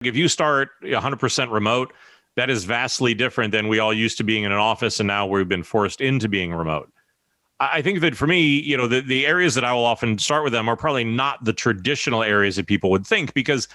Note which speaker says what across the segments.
Speaker 1: If you start 100% remote, that is vastly different than we all used to being in an office, and now we've been forced into being remote. I think that for me, the areas that I will often start with them are probably not the traditional areas that people would think, because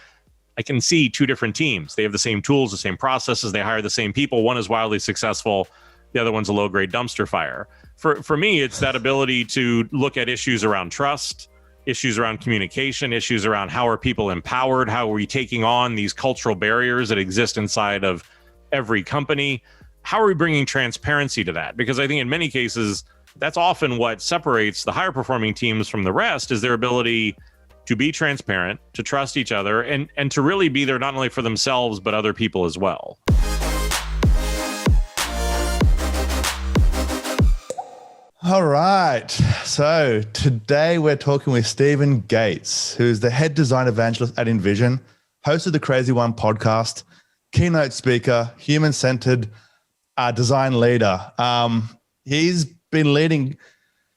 Speaker 1: I can see two different teams. They have the same tools, the same processes. They hire the same people. One is wildly successful. The other one's a low-grade dumpster fire. For me, it's that ability to look at issues around trust, issues around communication, issues around how are people empowered, how are we taking on these cultural barriers that exist inside of every company, how are we bringing transparency to that? Because I think in many cases, that's often what separates the higher performing teams from the rest, is their ability to be transparent, to trust each other, and to really be there not only for themselves, but other people as well.
Speaker 2: All right. So today we're talking with Stephen Gates, who's the Head Design Evangelist at Invision, host of the Crazy One podcast, keynote speaker, human-centered design leader. He's been leading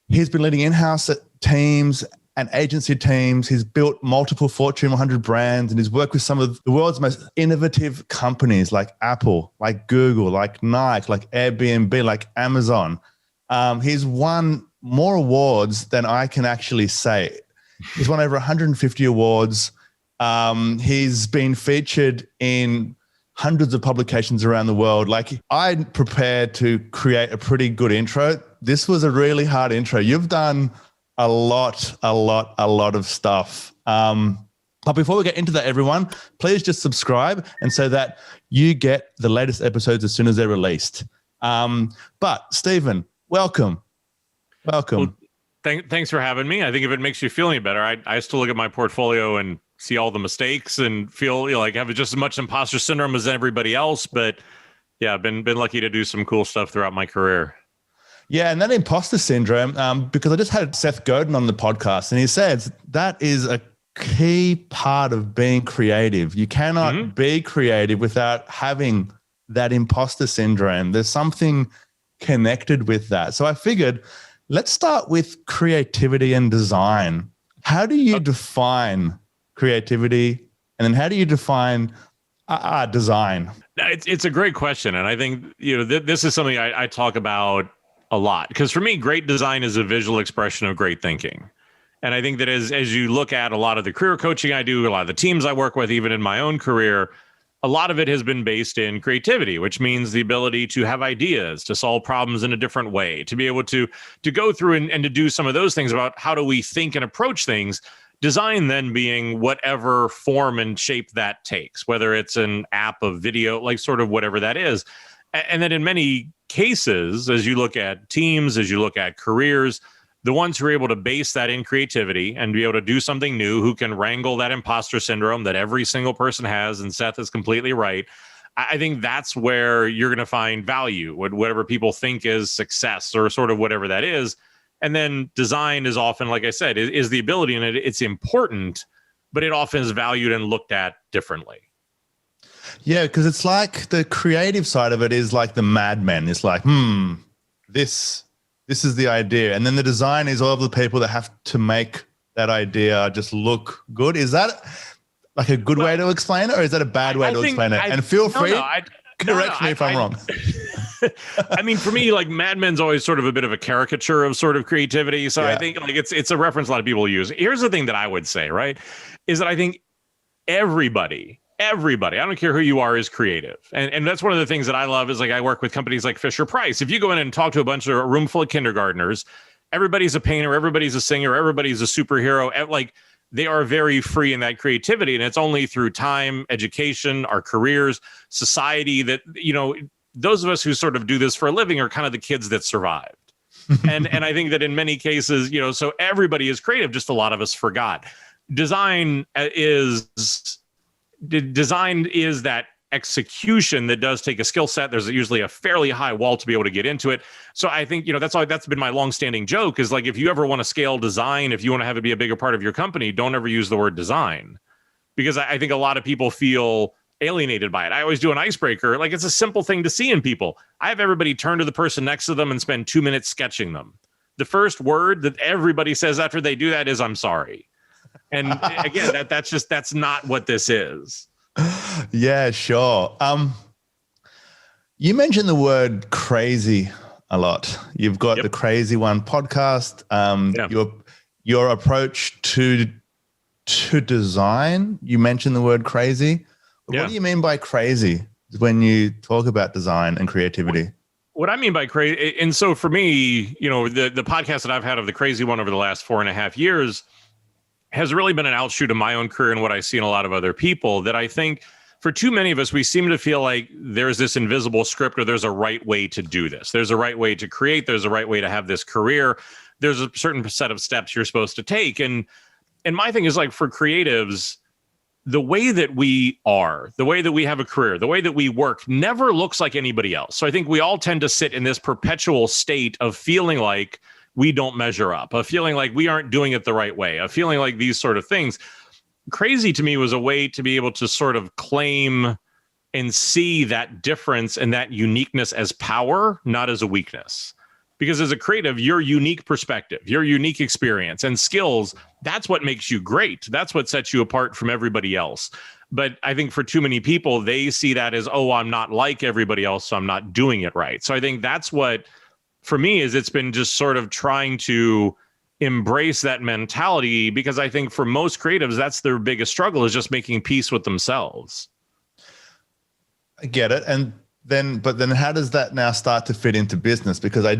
Speaker 2: in-house teams and agency teams. He's built multiple Fortune 100 brands, and he's worked with some of the world's most innovative companies like Apple, like Google, like Nike, like Airbnb, like Amazon. He's won more awards than I can actually say. He's won over 150 awards. He's been featured in hundreds of publications around the world. Like, I prepared to create a pretty good intro. This was a really hard intro. You've done a lot of stuff. But before we get into that, everyone, please just subscribe, and so that you get the latest episodes as soon as they're released. But Stephen, welcome.
Speaker 1: Well, thanks for having me. I think if it makes you feel any better, I still look at my portfolio and see all the mistakes and feel like I have just as much imposter syndrome as everybody else. But yeah, I've been lucky to do some cool stuff throughout my career.
Speaker 2: Yeah, and that imposter syndrome, because I just had Seth Godin on the podcast, and he said that is a key part of being creative. You cannot be creative without having that imposter syndrome. There's something connected with that. So I figured, let's start with creativity and design. How do you define creativity, and then how do you define design?
Speaker 1: It's a great question, and I think this is something I talk about a lot, because for me, great design is a visual expression of great thinking. And I think that as you look at a lot of the career coaching I do, a lot of the teams I work with, even in my own career, a lot of it has been based in creativity, which means the ability to have ideas, to solve problems in a different way, to be able to go through and to do some of those things about how do we think and approach things. Design then being whatever form and shape that takes, whether it's an app, a video, like sort of whatever that is. And then in many cases, as you look at teams, as you look at careers, the ones who are able to base that in creativity and be able to do something new, who can wrangle that imposter syndrome that every single person has, and Seth is completely right. I think that's where you're going to find value, whatever people think is success or sort of whatever that is. And then design is often, like I said, is the ability, and it's important, but it often is valued and looked at differently.
Speaker 2: Yeah, because it's like the creative side of it is like the madmen. It's like, this is the idea. And then the design is all of the people that have to make that idea just look good. Is that like a good way to explain it, or is that a bad way to explain it? And feel free, correct me if I'm wrong.
Speaker 1: I mean, for me, like, Mad Men's always sort of a bit of a caricature of sort of creativity. So I think like it's a reference a lot of people use. Here's the thing that I would say, right, is that I think everybody, I don't care who you are, is creative. And that's one of the things that I love is, like, I work with companies like Fisher-Price. If you go in and talk to a room full of kindergartners, everybody's a painter, everybody's a singer, everybody's a superhero. Like, they are very free in that creativity. And it's only through time, education, our careers, society that, those of us who sort of do this for a living are kind of the kids that survived. and I think that in many cases, so everybody is creative, just a lot of us forgot. Design is that execution that does take a skill set. There's usually a fairly high wall to be able to get into it. So I think, that's been my longstanding joke, is like, if you ever want to scale design, if you want to have it be a bigger part of your company, don't ever use the word design, because I think a lot of people feel alienated by it. I always do an icebreaker. Like, it's a simple thing to see in people. I have everybody turn to the person next to them and spend 2 minutes sketching them. The first word that everybody says after they do that is, "I'm sorry." And again, that's not what this is.
Speaker 2: Yeah, sure. You mentioned the word crazy a lot. You've got the Crazy One podcast. Your approach to design, you mentioned the word crazy. What do you mean by crazy when you talk about design and creativity?
Speaker 1: What I mean by crazy, and so for me, the podcast that I've had of the Crazy One over the last 4.5 years has really been an outshoot of my own career and what I see in a lot of other people, that I think for too many of us, we seem to feel like there's this invisible script, or there's a right way to do this. There's a right way to create. There's a right way to have this career. There's a certain set of steps you're supposed to take. And my thing is, like, for creatives, the way that we are, the way that we have a career, the way that we work never looks like anybody else. So I think we all tend to sit in this perpetual state of feeling like we don't measure up, of feeling like we aren't doing it the right way, of feeling like these sort of things. Crazy to me was a way to be able to sort of claim and see that difference and that uniqueness as power, not as a weakness. Because as a creative, your unique perspective, your unique experience and skills, that's what makes you great. That's what sets you apart from everybody else. But I think for too many people, they see that as, oh, I'm not like everybody else, so I'm not doing it right. So I think that's what, for me, is it's been just sort of trying to embrace that mentality, because I think for most creatives, that's their biggest struggle, is just making peace with themselves.
Speaker 2: I get it. And then how does that now start to fit into business? Because I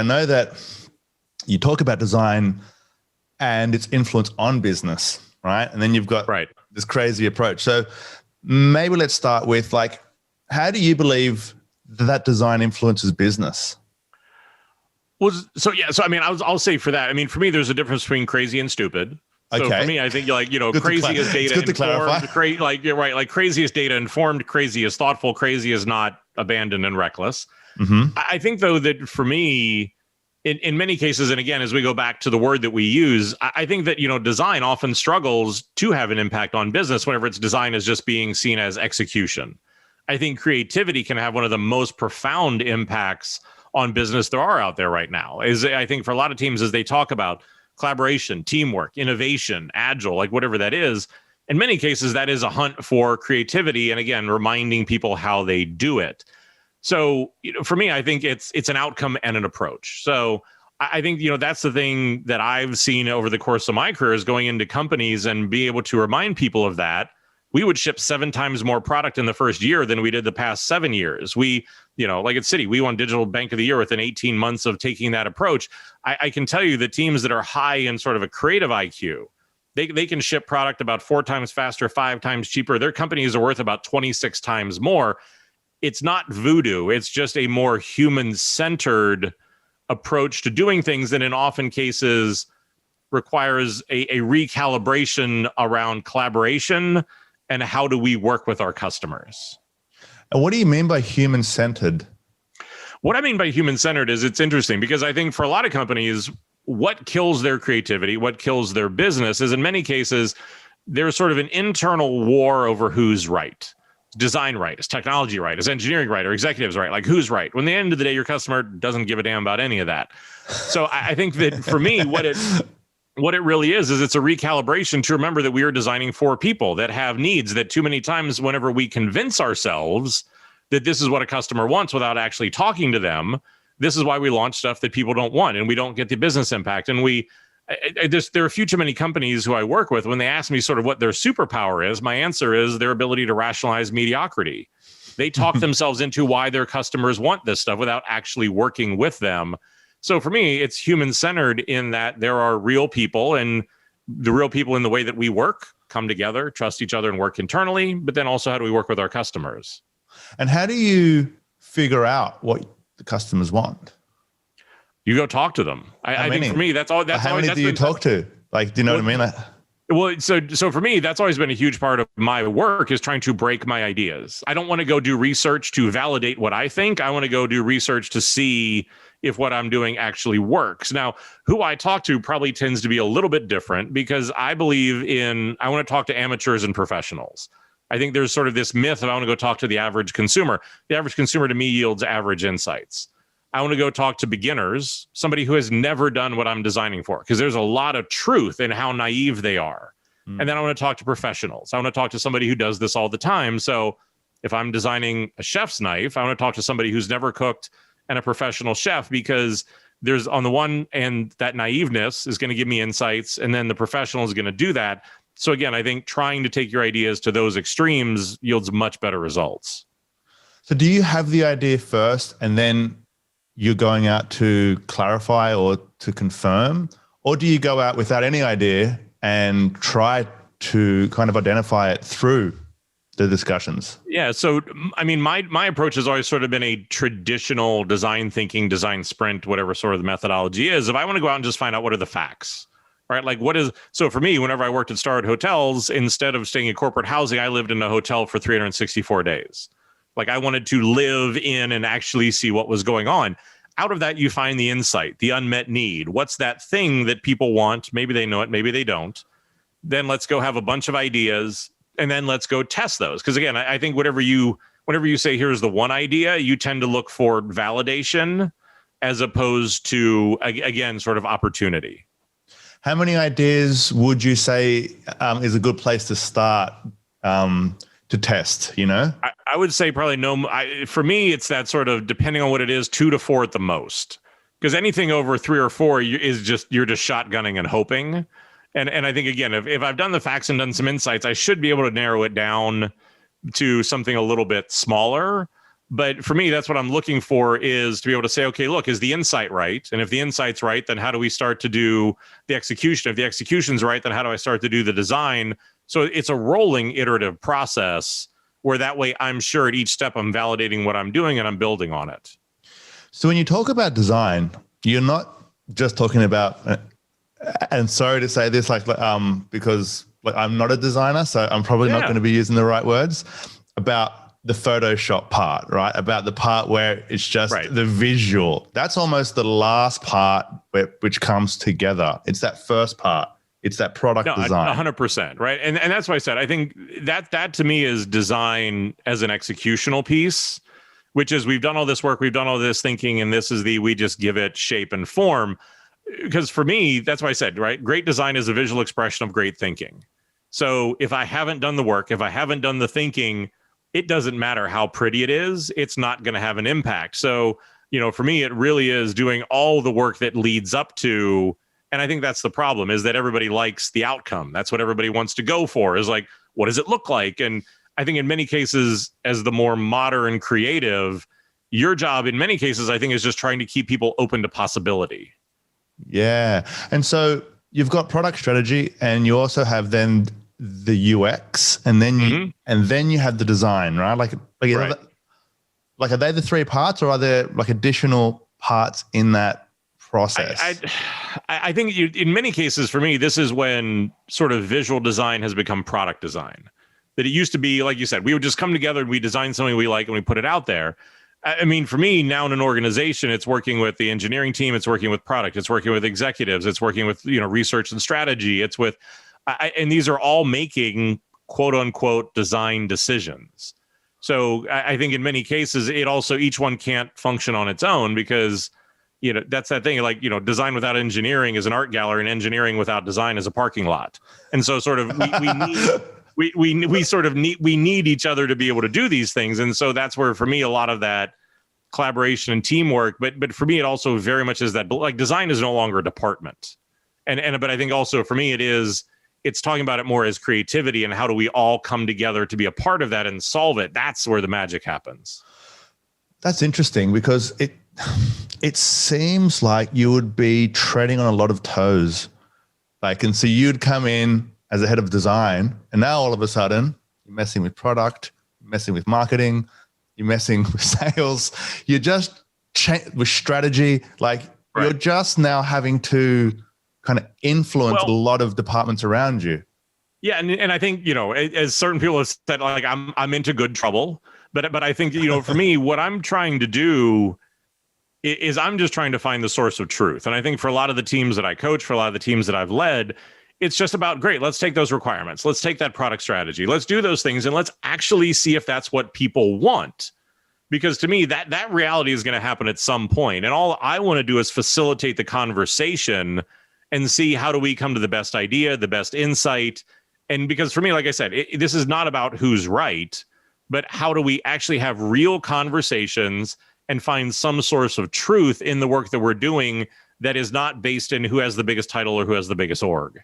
Speaker 2: know that you talk about design and its influence on business, right? And then you've got this crazy approach. So maybe let's start with, like, how do you believe that design influences business?
Speaker 1: So I mean, I'll say for that, I mean, for me, there's a difference between crazy and stupid. So for me, I think, like, crazy is data informed, like, you're right. Like, crazy is data informed, crazy is thoughtful, crazy is not abandoned and reckless. Mm-hmm. I think, though, that for me, in many cases, and again, as we go back to the word that we use, I think that, design often struggles to have an impact on business whenever its design is just being seen as execution. I think creativity can have one of the most profound impacts on business there are out there right now. I think for a lot of teams, as they talk about collaboration, teamwork, innovation, agile, like whatever that is, in many cases, that is a hunt for creativity. And again, reminding people how they do it. So, for me, I think it's an outcome and an approach. So I think, that's the thing that I've seen over the course of my career, is going into companies and be able to remind people of that. We would ship 7 times more product in the first year than we did the past 7 years. We, like at Citi, we won Digital Bank of the Year within 18 months of taking that approach. I can tell you the teams that are high in sort of a creative IQ, they can ship product about 4 times faster, 5 times cheaper. Their companies are worth about 26 times more. It's not voodoo. It's just a more human-centered approach to doing things, and in often cases requires a recalibration around collaboration and how do we work with our customers.
Speaker 2: And what do you mean by human-centered?
Speaker 1: What I mean by human-centered is, it's interesting because I think for a lot of companies, what kills their creativity, what kills their business is, in many cases, there's sort of an internal war over who's right. Design right, is technology right, is engineering right, or executives right? Like, who's right? When at the end of the day, your customer doesn't give a damn about any of that. So I think that for me, what it really is it's a recalibration to remember that we are designing for people that have needs, that too many times whenever we convince ourselves that this is what a customer wants without actually talking to them, this is why we launch stuff that people don't want and we don't get the business impact. And there are a few too many companies who I work with, when they ask me sort of what their superpower is, my answer is their ability to rationalize mediocrity. They talk themselves into why their customers want this stuff without actually working with them. So for me, it's human-centered in that there are real people, and the real people in the way that we work come together, trust each other, and work internally. But then also, how do we work with our customers?
Speaker 2: And how do you figure out what the customers want?
Speaker 1: You go talk to them. I think for me, that's all. How
Speaker 2: many do you talk to? Like, do you know what I mean?
Speaker 1: Well, so for me, that's always been a huge part of my work, is trying to break my ideas. I don't want to go do research to validate what I think. I want to go do research to see if what I'm doing actually works. Now, who I talk to probably tends to be a little bit different, because I want to talk to amateurs and professionals. I think there's sort of this myth of I want to go talk to the average consumer. The average consumer to me yields average insights. I want to go talk to beginners, somebody who has never done what I'm designing for, because there's a lot of truth in how naive they are. And then I want to talk to professionals. I want to talk to somebody who does this all the time. So if I'm designing a chef's knife, I want to talk to somebody who's never cooked and a professional chef, because there's, on the one end, that naiveness is going to give me insights, and then the professional is going to do that. So again, I think trying to take your ideas to those extremes yields much better results.
Speaker 2: So do you have the idea first and then you're going out to clarify or to confirm? Or do you go out without any idea and try to kind of identify it through the discussions?
Speaker 1: Yeah. So, I mean, my approach has always sort of been a traditional design thinking, design sprint, whatever sort of the methodology is. If I want to go out and just find out what are the facts, right? Like so for me, whenever I worked at Starwood Hotels, instead of staying in corporate housing, I lived in a hotel for 364 days. Like, I wanted to live in and actually see what was going on. Out of that, you find the insight, the unmet need. What's that thing that people want? Maybe they know it, maybe they don't. Then let's go have a bunch of ideas, and then let's go test those. Because again, I think whenever you say, here's the one idea, you tend to look for validation as opposed to, again, sort of opportunity.
Speaker 2: How many ideas would you say is a good place to start to test, you know?
Speaker 1: I would say probably for me, it's that sort of, depending on what it is, 2 to 4 at the most. Because anything over 3 or 4 you're just shotgunning and hoping. And I think, again, if I've done the facts and done some insights, I should be able to narrow it down to something a little bit smaller. But for me, that's what I'm looking for, is to be able to say, okay, look, is the insight right? And if the insight's right, then how do we start to do the execution? If the execution's right, then how do I start to do the design? So it's a rolling iterative process where that way I'm sure at each step I'm validating what I'm doing and I'm building on it.
Speaker 2: So when you talk about design, you're not just talking about, and sorry to say this, because I'm not a designer, so I'm probably not going to be using the right words, about the Photoshop part, right? About the part where it's just the visual. That's almost the last part which comes together. It's that first part. It's that product design.
Speaker 1: 100%, right? And that's why I said, I think that to me is design as an executional piece, which is, we've done all this work, we've done all this thinking, and this is we just give it shape and form. Because for me, that's why I said, right? Great design is a visual expression of great thinking. So if I haven't done the work, if I haven't done the thinking, it doesn't matter how pretty it is, it's not going to have an impact. So, for me, it really is doing all the work that leads up to. And I think that's the problem, is that everybody likes the outcome. That's what everybody wants to go for, is like, what does it look like? And I think in many cases, as the more modern creative, your job in many cases, I think, is just trying to keep people open to possibility.
Speaker 2: Yeah. And so you've got product strategy, and you also have then the UX, and then you have the design, right? Like are they the 3 parts, or are there like additional parts in that process?
Speaker 1: I think in many cases, for me, this is when sort of visual design has become product design. That it used to be, like you said, we would just come together and we design something we like and we put it out there. I mean, for me now in an organization, it's working with the engineering team, it's working with product, it's working with executives, it's working with, research and strategy. It's with, and these are all making quote unquote design decisions. So I think in many cases, it also, each one can't function on its own, because, that's that thing, like, design without engineering is an art gallery, and engineering without design is a parking lot. And so sort of we need each other to be able to do these things. And so that's where, for me, a lot of that collaboration and teamwork, but for me, it also very much is that, like, design is no longer a department. But I think also for me, it's talking about it more as creativity, and how do we all come together to be a part of that and solve it. That's where the magic happens.
Speaker 2: That's interesting, because it seems like you would be treading on a lot of toes. And so you'd come in as a head of design, and now all of a sudden you're messing with product, you're messing with marketing, you're messing with sales, you're just with strategy. You're just now having to kind of influence a lot of departments around you.
Speaker 1: Yeah, and I think, as certain people have said, like, I'm into good trouble, but I think, for me, what I'm trying to do is I'm just trying to find the source of truth. And I think for a lot of the teams that I coach, for a lot of the teams that I've led, it's just about, great, let's take those requirements, let's take that product strategy, let's do those things, and let's actually see if that's what people want. Because to me, that reality is going to happen at some point. And all I want to do is facilitate the conversation and see, how do we come to the best idea, the best insight, And because for me, like I said, this is not about who's right, but how do we actually have real conversations and find some source of truth in the work that we're doing that is not based in who has the biggest title or who has the biggest org.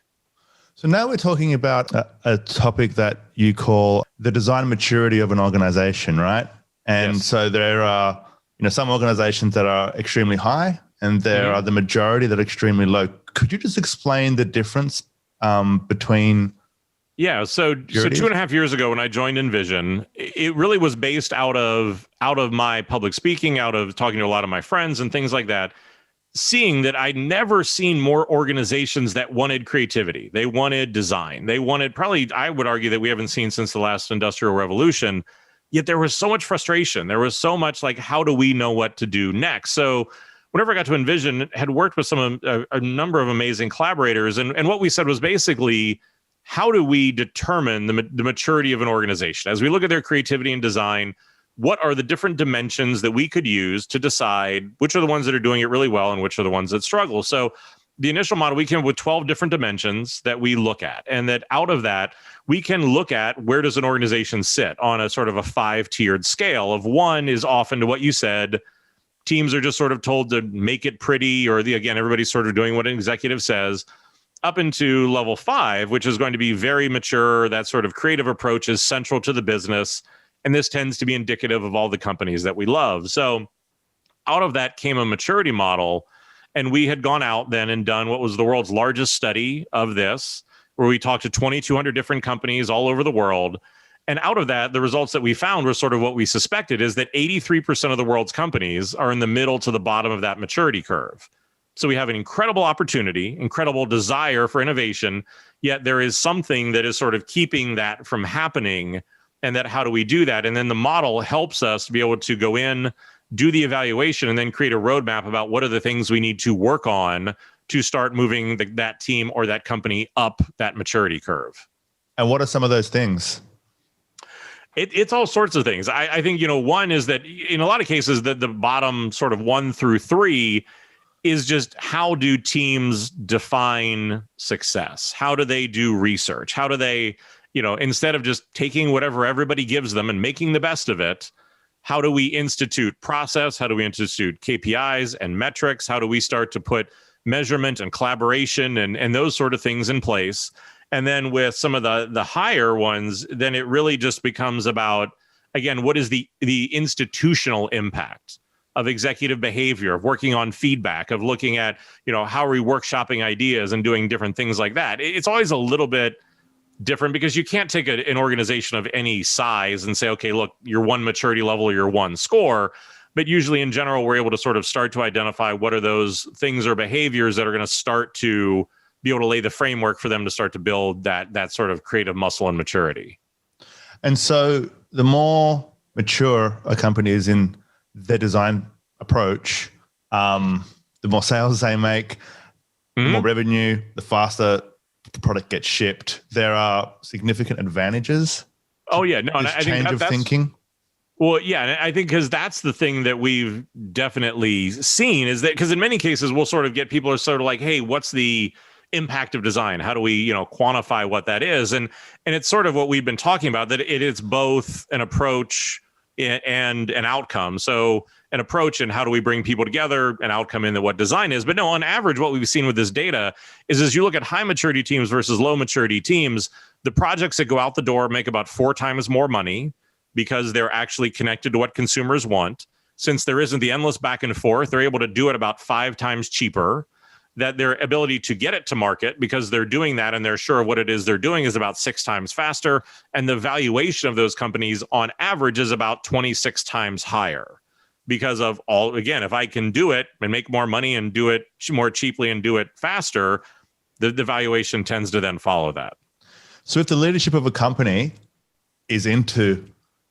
Speaker 2: So now we're talking about a topic that you call the design maturity of an organization, right? And
Speaker 1: Yes.
Speaker 2: so there are, some organizations that are extremely high and there are the majority that are extremely low. Could you just explain the difference between?
Speaker 1: Yeah. So 2.5 years ago when I joined Invision, it really was based out of my public speaking, out of talking to a lot of my friends and things like that, seeing that I'd never seen more organizations that wanted creativity. They wanted design. They wanted, probably, I would argue that we haven't seen since the last industrial revolution, yet there was so much frustration. There was so much like, how do we know what to do next? So whenever I got to Envision, had worked with a number of amazing collaborators. And what we said was basically, how do we determine the maturity of an organization? As we look at their creativity and design, what are the different dimensions that we could use to decide which are the ones that are doing it really well and which are the ones that struggle? So the initial model, we came up with 12 different dimensions that we look at. And that out of that, we can look at where does an organization sit on a sort of a 5-tiered scale of 1 is often to what you said, teams are just sort of told to make it pretty, or again, everybody's sort of doing what an executive says, up into level 5, which is going to be very mature. That sort of creative approach is central to the business. And this tends to be indicative of all the companies that we love. So out of that came a maturity model. And we had gone out then and done what was the world's largest study of this, where we talked to 2,200 different companies all over the world. And out of that, the results that we found were sort of what we suspected, is that 83% of the world's companies are in the middle to the bottom of that maturity curve. So we have an incredible opportunity, incredible desire for innovation, yet there is something that is sort of keeping that from happening. And that, how do we do that? And then the model helps us to be able to go in, do the evaluation, and then create a roadmap about what are the things we need to work on to start moving that team or that company up that maturity curve.
Speaker 2: And what are some of those things?
Speaker 1: It's all sorts of things. I think, one is that in a lot of cases that the bottom sort of 1 through 3 is just, how do teams define success? How do they do research? How do they, instead of just taking whatever everybody gives them and making the best of it, how do we institute process? How do we institute KPIs and metrics? How do we start to put measurement and collaboration and those sort of things in place? And then with some of the higher ones, then it really just becomes about, again, what is the institutional impact of executive behavior, of working on feedback, of looking at, how are we workshopping ideas and doing different things like that? It's always a little bit different because you can't take an organization of any size and say, okay, look, you're 1 maturity level or you're 1 score. But usually in general, we're able to sort of start to identify what are those things or behaviors that are going to start to be able to lay the framework for them to start to build that sort of creative muscle and maturity. And
Speaker 2: so the more mature a company is in their design approach, the more sales they make, the more revenue, the faster the product gets shipped. There are significant advantages.
Speaker 1: Oh yeah, no, and
Speaker 2: this
Speaker 1: I think
Speaker 2: change of thinking.
Speaker 1: Well, yeah, and I think because that's the thing that we've definitely seen is that, because in many cases we'll sort of get people are sort of like, hey, what's the impact of design? How do we, quantify what that is? And it's sort of what we've been talking about, that it is both an approach and an outcome. So an approach and how do we bring people together, an outcome in what design is. But no, on average, what we've seen with this data is as you look at high maturity teams versus low maturity teams, the projects that go out the door make about 4 times more money because they're actually connected to what consumers want. Since there isn't the endless back and forth, they're able to do it about 5 times cheaper. That their ability to get it to market, because they're doing that and they're sure of what it is they're doing, is about 6 times faster. And the valuation of those companies on average is about 26 times higher because of all, again, if I can do it and make more money and do it more cheaply and do it faster, the valuation tends to then follow that.
Speaker 2: So if the leadership of a company is into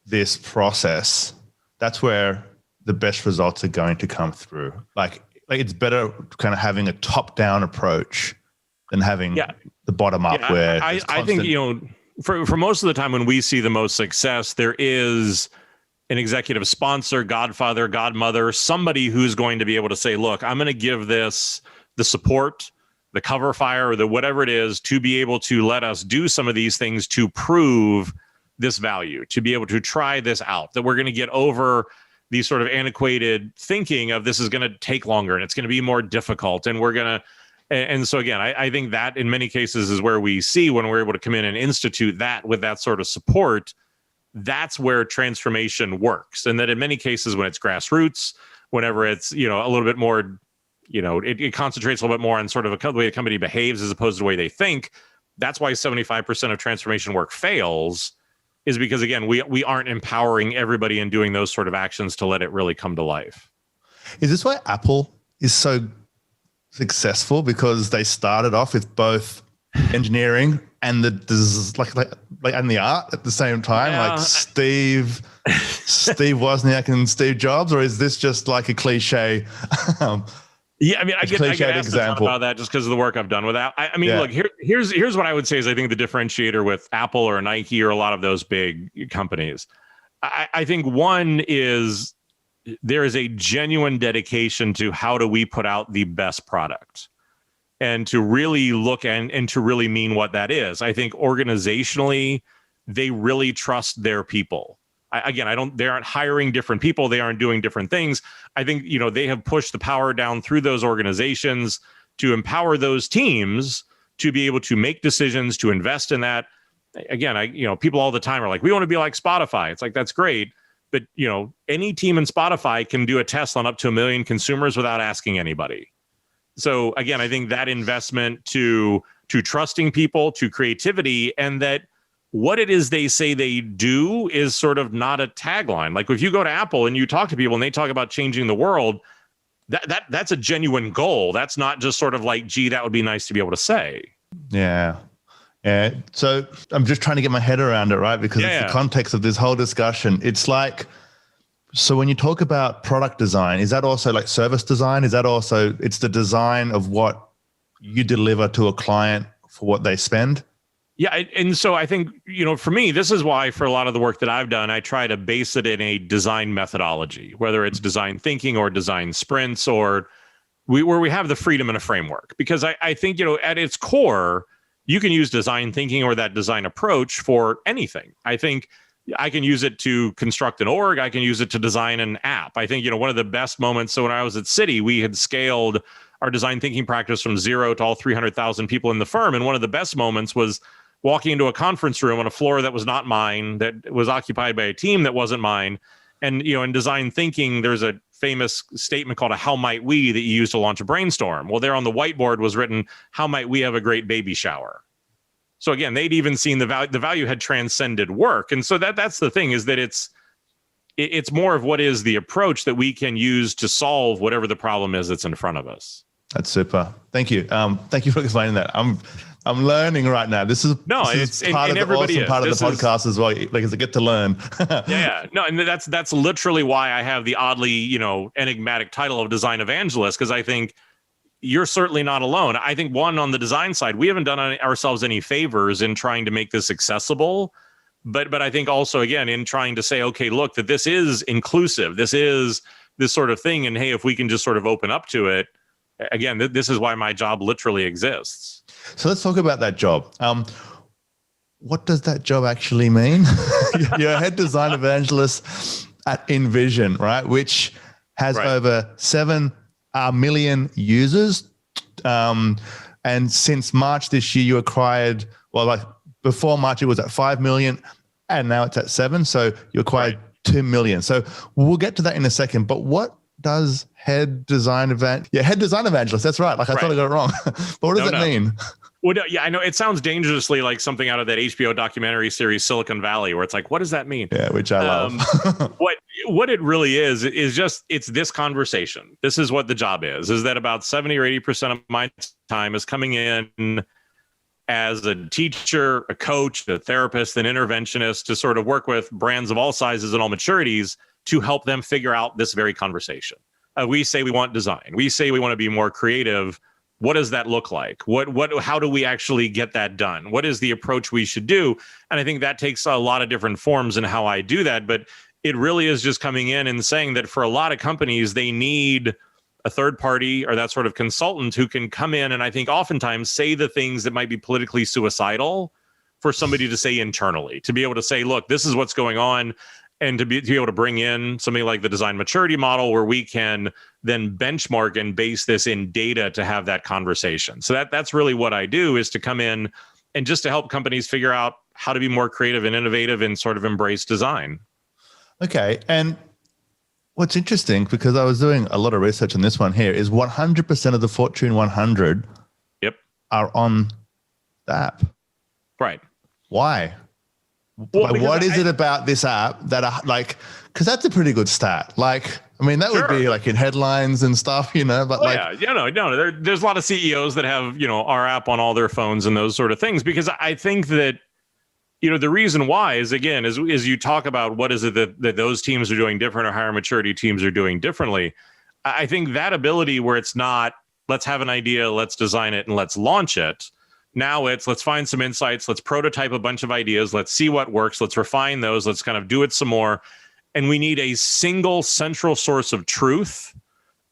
Speaker 2: this process, that's where the best results are going to come through. Like it's better kind of having a top-down approach than having the bottom-up where
Speaker 1: I think, for most of the time when we see the most success, there is an executive sponsor, godfather, godmother, somebody who's going to be able to say, look, I'm going to give this the support, the cover fire or the whatever it is to be able to let us do some of these things to prove this value, to be able to try this out, that we're going to get over these sort of antiquated thinking of this is going to take longer and it's going to be more difficult. And we're going to, and so again, I think that in many cases is where we see when we're able to come in and institute that with that sort of support, that's where transformation works. And that in many cases, when it's grassroots, whenever it's, a little bit more, it concentrates a little bit more on sort of the way the company behaves as opposed to the way they think. That's why 75% of transformation work fails, is because, again, we aren't empowering everybody and doing those sort of actions to let it really come to life.
Speaker 2: Is this why Apple is so successful? Because they started off with both engineering and the and the art at the same time, like Steve Wozniak and Steve Jobs, or is this just like a cliche?
Speaker 1: Yeah, I mean, I get asked a ton about that just because of the work I've done with that. I mean, look, here's what I would say is I think the differentiator with Apple or Nike or a lot of those big companies. I think one is there is a genuine dedication to how do we put out the best product, and to really look and to really mean what that is. I think organizationally, they really trust their people. They aren't hiring different people. They aren't doing different things. I think, they have pushed the power down through those organizations to empower those teams to be able to make decisions, to invest in that. Again, people all the time are like, we want to be like Spotify. It's like, that's great. But, any team in Spotify can do a test on up to 1 million consumers without asking anybody. So again, I think that investment to trusting people, to creativity, and that what it is they say they do is sort of not a tagline. Like if you go to Apple and you talk to people and they talk about changing the world, that's a genuine goal. That's not just sort of like, gee, that would be nice to be able to say.
Speaker 2: Yeah. So I'm just trying to get my head around it, right? Because it's the context of this whole discussion. It's like, so when you talk about product design, is that also like service design? Is that also, it's the design of what you deliver to a client for what they spend?
Speaker 1: Yeah. And so I think, for me, this is why for a lot of the work that I've done, I try to base it in a design methodology, whether it's design thinking or design sprints, or where we have the freedom in a framework. Because I think, at its core, you can use design thinking or that design approach for anything. I think I can use it to construct an org. I can use it to design an app. I think, one of the best moments, so when I was at Citi, we had scaled our design thinking practice from 0 to all 300,000 people in the firm. And one of the best moments was walking into a conference room on a floor that was not mine, that was occupied by a team that wasn't mine. And, in design thinking, there's a famous statement called a how might we that you use to launch a brainstorm. Well, there on the whiteboard was written, how might we have a great baby shower? So again, they'd even seen the value had transcended work. And so that's the thing, is that it's more of what is the approach that we can use to solve whatever the problem is that's in front of us.
Speaker 2: That's super. Thank you. Thank you for explaining that. I'm learning right now. This is part of the awesome part of the podcast as well. Like, I get to learn.
Speaker 1: No, and that's literally why I have the oddly, enigmatic title of Design Evangelist, because I think you're certainly not alone. I think on the design side, we haven't done ourselves any favors in trying to make this accessible, but I think also, again, in trying to say, okay, look, that this is inclusive. This is this sort of thing. And hey, if we can just sort of open up to it, again, this is why my job literally exists.
Speaker 2: So let's talk about that job. What does that job actually mean? You're a head design evangelist at Invision, right? Which has over 7 million users. And since March this year, you acquired, before March, it was at 5 million, and now it's at 7. So you acquired 2 million. So we'll get to that in a second. But what does Head Design Evangelist? That's right. I thought I got it wrong. But what does it mean?
Speaker 1: Well, I know it sounds dangerously like something out of that HBO documentary series Silicon Valley, where it's like, what does that mean?
Speaker 2: Yeah, which I love.
Speaker 1: What it really is just, it's this conversation. This is what the job is that about 70 or 80% of my time is coming in as a teacher, a coach, a therapist, an interventionist to sort of work with brands of all sizes and all maturities to help them figure out this very conversation. We say we want design. We say we want to be more creative. What does that look like? How do we actually get that done? What is the approach we should do? And I think that takes a lot of different forms in how I do that. But it really is just coming in and saying that for a lot of companies, they need a third party or that sort of consultant who can come in and I think oftentimes say the things that might be politically suicidal for somebody to say internally, to be able to say, look, this is what's going on. And to be able to bring in something like the design maturity model where we can then benchmark and base this in data to have that conversation. So that's really what I do, is to come in and just to help companies figure out how to be more creative and innovative and sort of embrace design.
Speaker 2: Okay. And what's interesting, because I was doing a lot of research on this one here, is 100% of the Fortune 100 are on the app.
Speaker 1: Right.
Speaker 2: Why?
Speaker 1: Well,
Speaker 2: what is it about this app that because that's a pretty good stat. Like, I mean, that would be like in headlines and stuff, but
Speaker 1: there's a lot of CEOs that have, our app on all their phones and those sort of things, because I think that, the reason why is, again, is you talk about what is it that those teams are doing different or higher maturity teams are doing differently. I think that ability where it's not, let's have an idea, let's design it and let's launch it. Now it's, let's find some insights, let's prototype a bunch of ideas, let's see what works, let's refine those, let's kind of do it some more. And we need a single central source of truth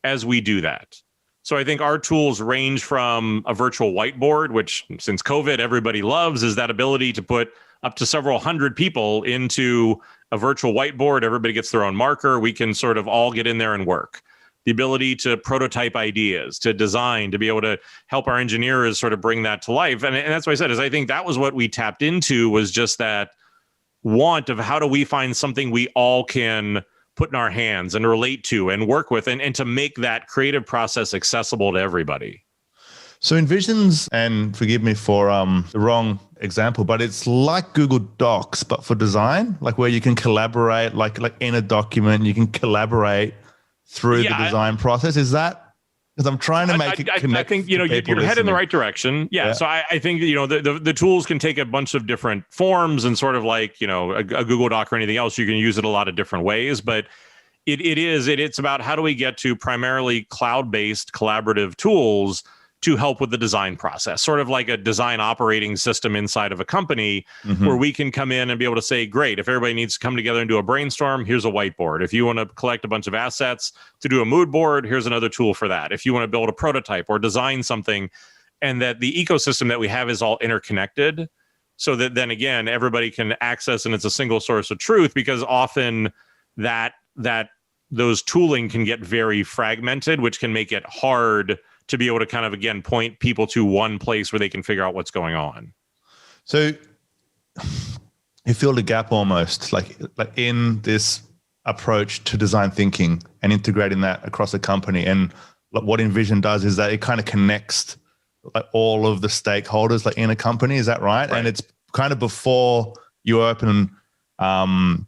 Speaker 1: as we do that. So I think our tools range from a virtual whiteboard, which since COVID, everybody loves, is that ability to put up to several hundred people into a virtual whiteboard. Everybody gets their own marker. We can sort of all get in there and work. The ability to prototype ideas, to design, to be able to help our engineers sort of bring that to life. And that's what I said, is I think that was what we tapped into, was just that want of how do we find something we all can put in our hands and relate to and work with, and to make that creative process accessible to everybody.
Speaker 2: So Envision's, and forgive me for the wrong example, but it's like Google Docs, but for design, like where you can collaborate, like in a document, you can collaborate through the design process. Is that, because I'm trying to make it connect?
Speaker 1: I think, you're headed in the right direction. Yeah. So I think, the tools can take a bunch of different forms, and sort of like, a Google Doc or anything else, you can use it a lot of different ways, but it's about how do we get to primarily cloud-based collaborative tools to help with the design process, sort of like a design operating system inside of a company, where we can come in and be able to say, great, if everybody needs to come together and do a brainstorm, here's a whiteboard. If you want to collect a bunch of assets to do a mood board, here's another tool for that. If you want to build a prototype or design something, and that the ecosystem that we have is all interconnected, so that then again, everybody can access, and it's a single source of truth, because often those tooling can get very fragmented, which can make it hard to be able to kind of, again, point people to one place where they can figure out what's going on.
Speaker 2: So you filled a gap almost, like in this approach to design thinking and integrating that across a company. And what Invision does is that it kind of connects like all of the stakeholders like in a company. Is that right? And it's kind of before you open the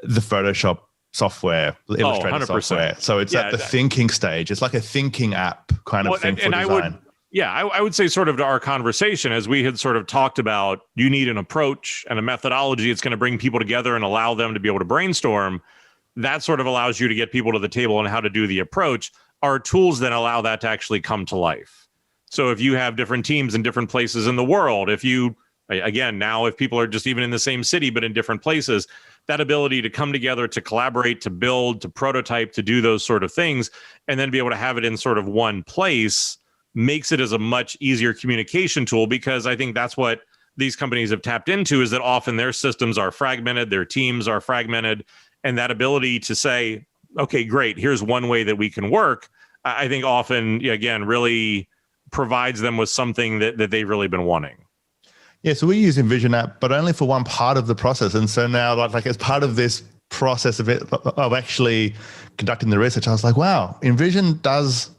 Speaker 2: Photoshop software, Illustrator software. So it's at the thinking stage. It's like a thinking app kind of thing for design.
Speaker 1: I would say, sort of to our conversation, as we had sort of talked about, you need an approach and a methodology. It's going to bring people together and allow them to be able to brainstorm. That sort of allows you to get people to the table on how to do the approach. Our tools then allow that to actually come to life. So if you have different teams in different places in the world, if people are just even in the same city but in different places, that ability to come together, to collaborate, to build, to prototype, to do those sort of things, and then be able to have it in sort of one place, makes it as a much easier communication tool, because I think that's what these companies have tapped into, is that often their systems are fragmented, their teams are fragmented, and that ability to say, okay, great, here's one way that we can work, I think often, again, really provides them with something that they've really been wanting.
Speaker 2: Yeah, so we use Invision app, but only for one part of the process. And so now, like as part of this process of actually conducting the research, I was like, wow, Invision does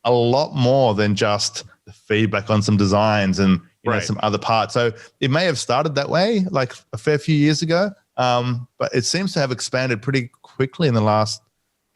Speaker 2: a lot more than just the feedback on some designs and some other parts. So it may have started that way, like a fair few years ago, but it seems to have expanded pretty quickly in the last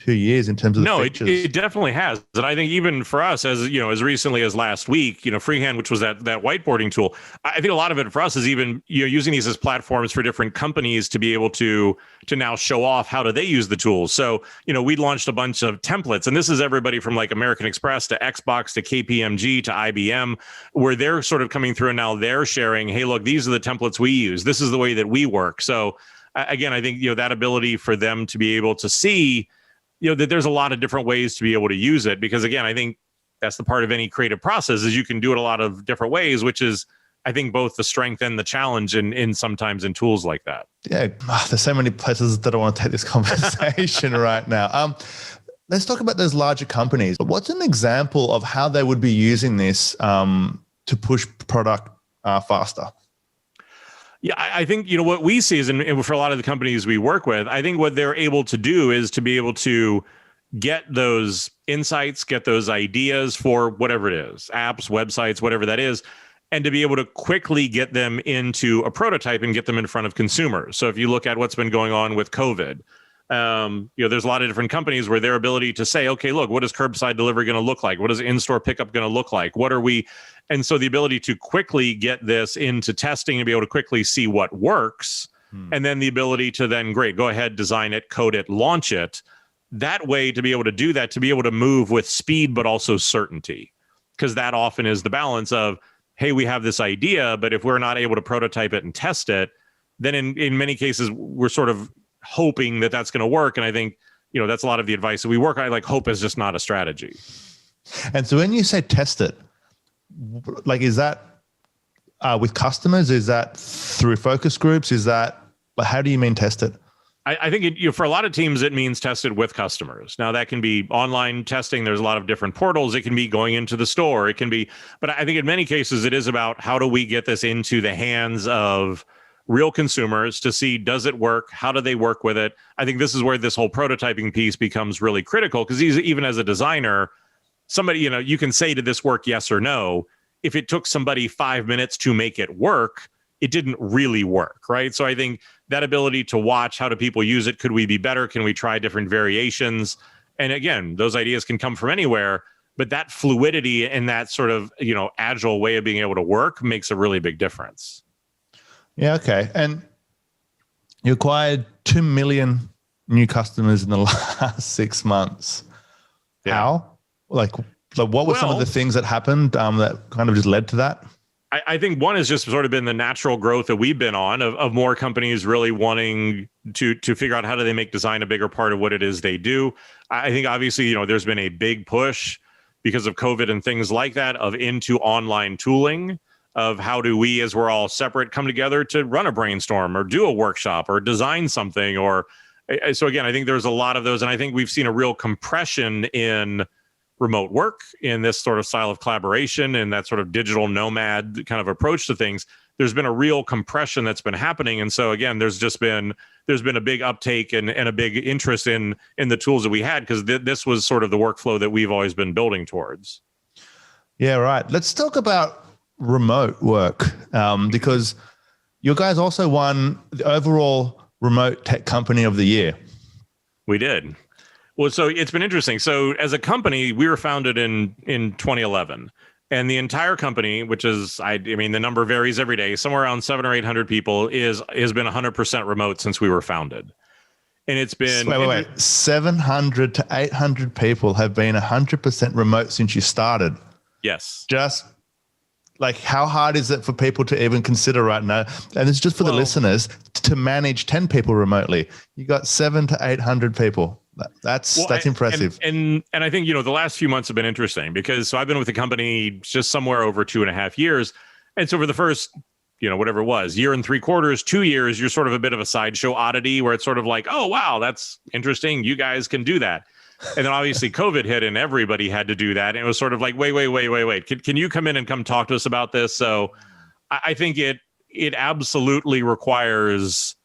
Speaker 2: 2 years in terms of the features.
Speaker 1: It definitely has. And I think even for us, as recently as last week, Freehand, which was that whiteboarding tool, I think a lot of it for us is even using these as platforms for different companies to be able to now show off how do they use the tools. So, we launched a bunch of templates, and this is everybody from like American Express to Xbox to KPMG to IBM, where they're sort of coming through and now they're sharing, hey, look, these are the templates we use. This is the way that we work. So again, I think, that ability for them to be able to see that there's a lot of different ways to be able to use it, because again, I think that's the part of any creative process is you can do it a lot of different ways, which is, I think, both the strength and the challenge in sometimes in tools like that.
Speaker 2: Yeah, there's so many places that I want to take this conversation right now. Let's talk about those larger companies. What's an example of how they would be using this to push product faster?
Speaker 1: Yeah, I think, what we see is, and for a lot of the companies we work with, I think what they're able to do is to be able to get those insights, get those ideas for whatever it is, apps, websites, whatever that is, and to be able to quickly get them into a prototype and get them in front of consumers. So if you look at what's been going on with COVID, there's a lot of different companies where their ability to say, okay, look, what is curbside delivery going to look like? What is in-store pickup going to look like? What are we? And so the ability to quickly get this into testing and be able to quickly see what works, and then the ability to then, great, go ahead, design it, code it, launch it. That way, to be able to do that, to be able to move with speed, but also certainty, because that often is the balance of, hey, we have this idea, but if we're not able to prototype it and test it, then in many cases, we're sort of hoping that that's going to work. And I think, that's a lot of the advice that we work on. Like, hope is just not a strategy.
Speaker 2: And so when you say test it, like, is that with customers? Is that through focus groups? Is that, how do you mean test it?
Speaker 1: I think for a lot of teams, it means tested with customers. Now, that can be online testing. There's a lot of different portals. It can be going into the store. It can be, but I think in many cases, it is about how do we get this into the hands of real consumers to see, does it work? How do they work with it? I think this is where this whole prototyping piece becomes really critical, because even as a designer, somebody, you can say, did this work? Yes or no. If it took somebody 5 minutes to make it work, it didn't really work, right? So I think that ability to watch, how do people use it? Could we be better? Can we try different variations? And again, those ideas can come from anywhere, but that fluidity and that sort of, agile way of being able to work makes a really big difference.
Speaker 2: Yeah, okay. And you acquired 2 million new customers in the last 6 months. Yeah. How? Like what were some of the things that happened that kind of just led to that?
Speaker 1: I think one has just sort of been the natural growth that we've been on of more companies really wanting to figure out how do they make design a bigger part of what it is they do. I think obviously, there's been a big push because of COVID and things like that into online tooling of how do we, as we're all separate, come together to run a brainstorm or do a workshop or design something. So again, I think there's a lot of those. And I think we've seen a real compression in remote work, in this sort of style of collaboration and that sort of digital nomad kind of approach to things. There's been a real compression that's been happening. And so again, there's been a big uptake and a big interest in the tools that we had, because this was sort of the workflow that we've always been building towards.
Speaker 2: Yeah, right. Let's talk about remote work, because you guys also won the overall remote tech company of the year. We
Speaker 1: did. Well, so it's been interesting. So as a company, we were founded in 2011, and the entire company, which is, I mean, the number varies every day, somewhere around 700 or 800 people, has been 100% remote since we were founded. And it's been... Wait.
Speaker 2: 700 to 800 people have been 100% remote since you started.
Speaker 1: Yes.
Speaker 2: Just like, how hard is it for people to even consider right now? And it's just for the listeners to manage 10 people remotely. You got 700 to 800 people. That's impressive.
Speaker 1: And I think, the last few months have been interesting, because so I've been with the company just somewhere over 2.5 years. And so for the first, whatever it was, 1 3/4 years, 2 years, you're sort of a bit of a sideshow oddity where it's sort of like, oh, wow, that's interesting. You guys can do that. And then obviously COVID hit and everybody had to do that. And it was sort of like, wait. Can you come in and come talk to us about this? So I think it absolutely requires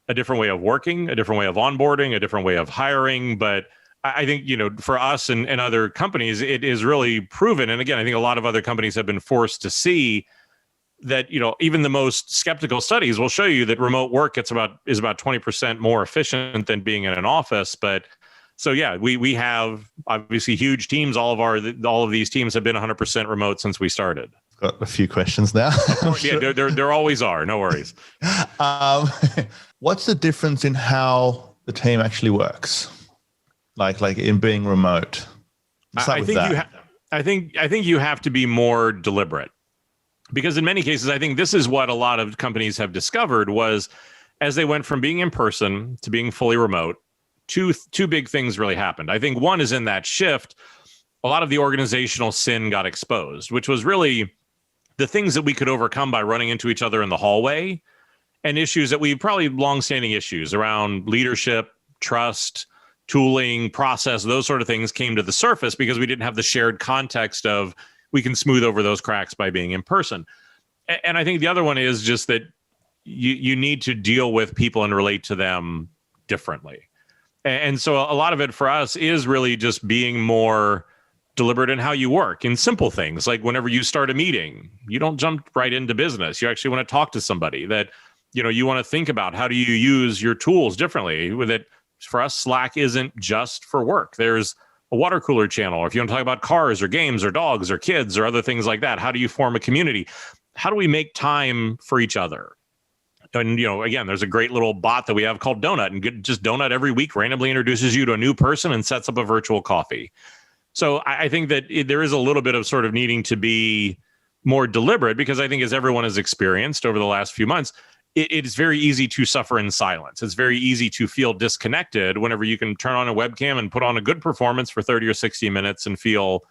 Speaker 1: a different way of working, a different way of onboarding, a different way of hiring. But I think, for us and other companies, it is really proven. And again, I think a lot of other companies have been forced to see that, even the most skeptical studies will show you that remote work is about 20% more efficient than being in an office. But so, yeah, we have obviously huge teams. All of these teams have been 100% remote since we started.
Speaker 2: Got a few questions now.
Speaker 1: Yeah, there always are. No worries.
Speaker 2: What's the difference in how the team actually works? Like in being remote?
Speaker 1: I think you have to be more deliberate, because in many cases, I think this is what a lot of companies have discovered was, as they went from being in person to being fully remote, two big things really happened. I think one is in that shift, a lot of the organizational sin got exposed, which was really the things that we could overcome by running into each other in the hallway, and issues that we probably longstanding issues around leadership, trust, tooling, process, those sort of things came to the surface because we didn't have the shared context of we can smooth over those cracks by being in person. And I think the other one is just that you need to deal with people and relate to them differently. And so a lot of it for us is really just being more deliberate in how you work, in simple things. Like whenever you start a meeting, you don't jump right into business. You actually want to talk to somebody that, you want to think about how do you use your tools differently with it. For us, Slack isn't just for work. There's a water cooler channel, or if you want to talk about cars or games or dogs or kids or other things like that, how do you form a community? How do we make time for each other? And, again, there's a great little bot that we have called Donut, and just Donut every week randomly introduces you to a new person and sets up a virtual coffee. So I think that there is a little bit of sort of needing to be more deliberate, because I think as everyone has experienced over the last few months, it is very easy to suffer in silence. It's very easy to feel disconnected whenever you can turn on a webcam and put on a good performance for 30 or 60 minutes and feel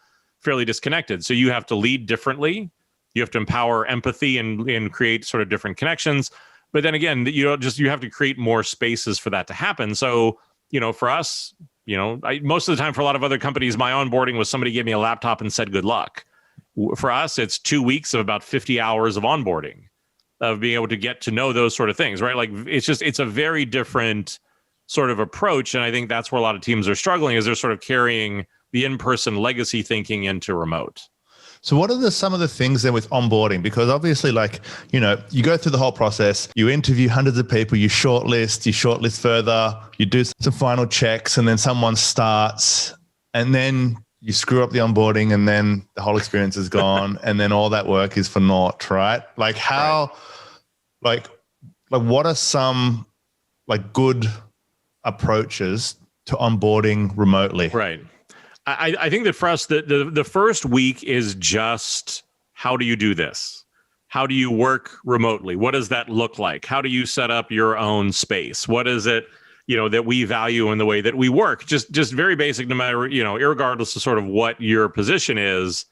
Speaker 1: fairly disconnected. So you have to lead differently. You have to empower empathy and create sort of different connections. But then again, you have to create more spaces for that to happen. So, for us, most of the time for a lot of other companies, my onboarding was somebody gave me a laptop and said, good luck. For us, it's 2 weeks of about 50 hours of onboarding, of being able to get to know those sort of things, right? Like it's a very different sort of approach. And I think that's where a lot of teams are struggling, is they're sort of carrying the in-person legacy thinking into remote.
Speaker 2: So what are some of the things then with onboarding? Because obviously, you go through the whole process, you interview hundreds of people, you shortlist further, you do some final checks, and then someone starts, and then you screw up the onboarding, and then the whole experience is gone, and then all that work is for naught, right? Like how, right. like what are some good approaches to onboarding remotely?
Speaker 1: Right. I think that for us, the first week is just, how do you do this? How do you work remotely? What does that look like? How do you set up your own space? What is it, that we value in the way that we work? Just very basic, no matter, irregardless of sort of what your position is,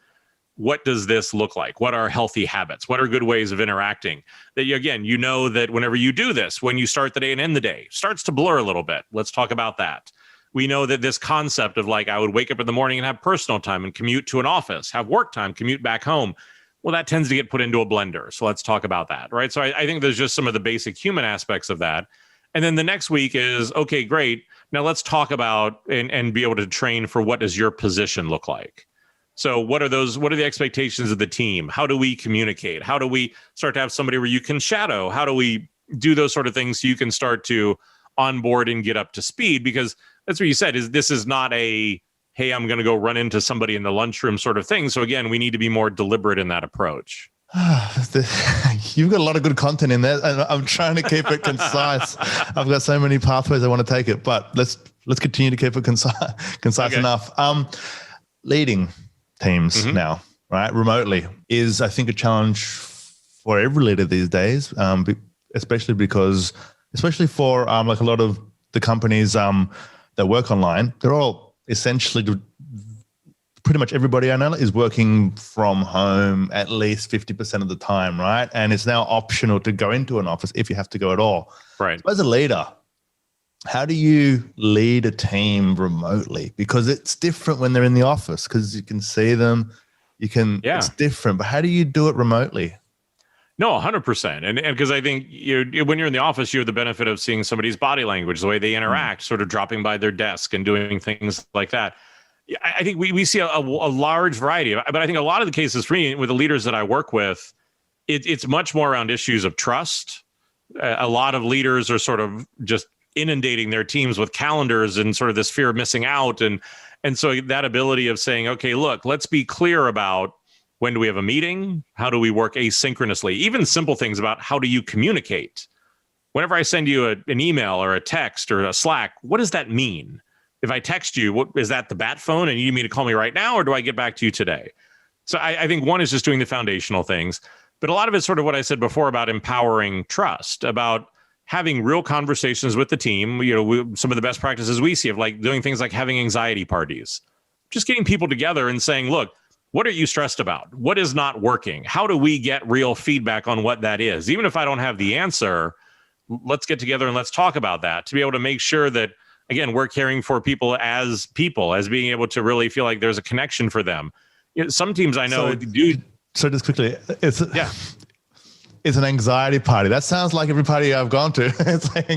Speaker 1: what does this look like? What are healthy habits? What are good ways of interacting? That that whenever you do this, when you start the day and end the day, starts to blur a little bit. Let's talk about that. We know that this concept of I would wake up in the morning and have personal time and commute to an office, have work time, commute back home. Well, that tends to get put into a blender. So let's talk about that, right? So I think there's just some of the basic human aspects of that. And then the next week is, okay, great. Now let's talk about and be able to train for what does your position look like? So what are the expectations of the team? How do we communicate? How do we start to have somebody where you can shadow? How do we do those sort of things so you can start to onboard and get up to speed? Because that's what you said, is this is not a, hey, I'm going to go run into somebody in the lunchroom sort of thing. So again, we need to be more deliberate in that approach.
Speaker 2: You've got a lot of good content in there, and I'm trying to keep it concise. I've got so many pathways I want to take it, but let's continue to keep it concise enough. Leading teams now, right, remotely is, I think, a challenge for every leader these days, especially for a lot of the companies that work online. They're all essentially, pretty much everybody I know is working from home at least 50% of the time, right? And it's now optional to go into an office if you have to go at all.
Speaker 1: Right.
Speaker 2: So as a leader, how do you lead a team remotely? Because it's different when they're in the office, because you can see them, it's different. But how do you do it remotely?
Speaker 1: No, 100%. And because I think when you're in the office, you have the benefit of seeing somebody's body language, the way they interact, sort of dropping by their desk and doing things like that. I think we see a large variety. But I think a lot of the cases for me, with the leaders that I work with, it's much more around issues of trust. A lot of leaders are sort of just inundating their teams with calendars and sort of this fear of missing out. And so that ability of saying, okay, look, let's be clear about, when do we have a meeting? How do we work asynchronously? Even simple things about how do you communicate? Whenever I send you an email or a text or a Slack, what does that mean? If I text you, what is that, the bat phone, and you need me to call me right now, or do I get back to you today? So I think one is just doing the foundational things, but a lot of it's sort of what I said before about empowering trust, about having real conversations with the team. Some of the best practices we see of like doing things like having anxiety parties, just getting people together and saying, look, what are you stressed about? What is not working? How do we get real feedback on what that is? Even if I don't have the answer, let's get together and let's talk about that to be able to make sure that, again, we're caring for people, as being able to really feel like there's a connection for them. Some teams I know do.
Speaker 2: So just quickly, it's an anxiety party. That sounds like every party I've gone to. It's like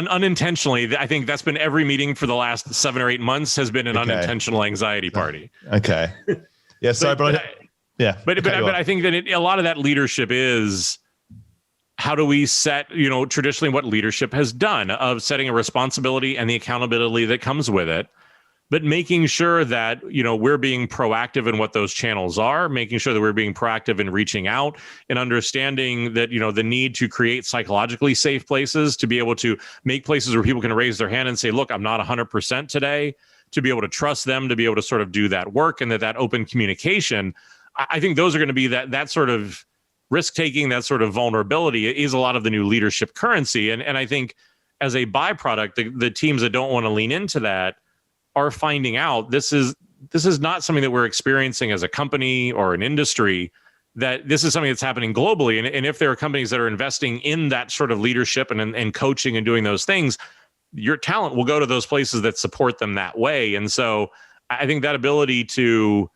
Speaker 1: unintentionally. I think that's been every meeting for the last 7 or 8 months has been an unintentional anxiety party.
Speaker 2: Okay. Yeah. Sorry, but
Speaker 1: I think that a lot of that leadership is, how do we set, traditionally what leadership has done of setting a responsibility and the accountability that comes with it, but making sure that, we're being proactive in what those channels are, making sure that we're being proactive in reaching out and understanding that, the need to create psychologically safe places, to be able to make places where people can raise their hand and say, look, I'm not 100% today, to be able to trust them, to be able to sort of do that work, and that open communication. I think those are going to be that sort of risk-taking, that sort of vulnerability is a lot of the new leadership currency. And I think as a byproduct, the teams that don't want to lean into that are finding out this is not something that we're experiencing as a company or an industry, that this is something that's happening globally. And if there are companies that are investing in that sort of leadership and coaching and doing those things, your talent will go to those places that support them that way. And so I think that ability to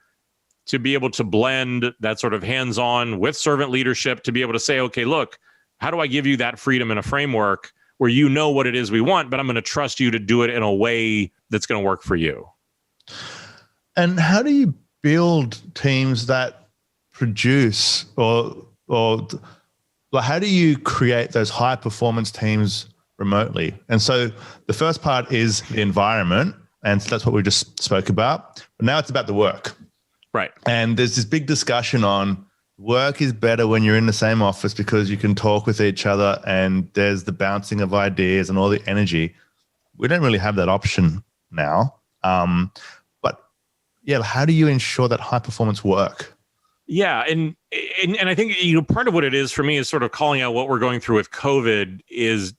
Speaker 1: be able to blend that sort of hands-on with servant leadership, to be able to say, okay, look, how do I give you that freedom and a framework where you know what it is we want, but I'm going to trust you to do it in a way that's going to work for you.
Speaker 2: And how do you build teams that produce or how do you create those high performance teams remotely? And so the first part is the environment, and so that's what we just spoke about. But now it's about the work.
Speaker 1: Right.
Speaker 2: And there's this big discussion on work is better when you're in the same office because you can talk with each other and there's the bouncing of ideas and all the energy. We don't really have that option now. But yeah, how do you ensure that high performance work?
Speaker 1: Yeah. And I think, part of what it is for me is sort of calling out what we're going through with COVID is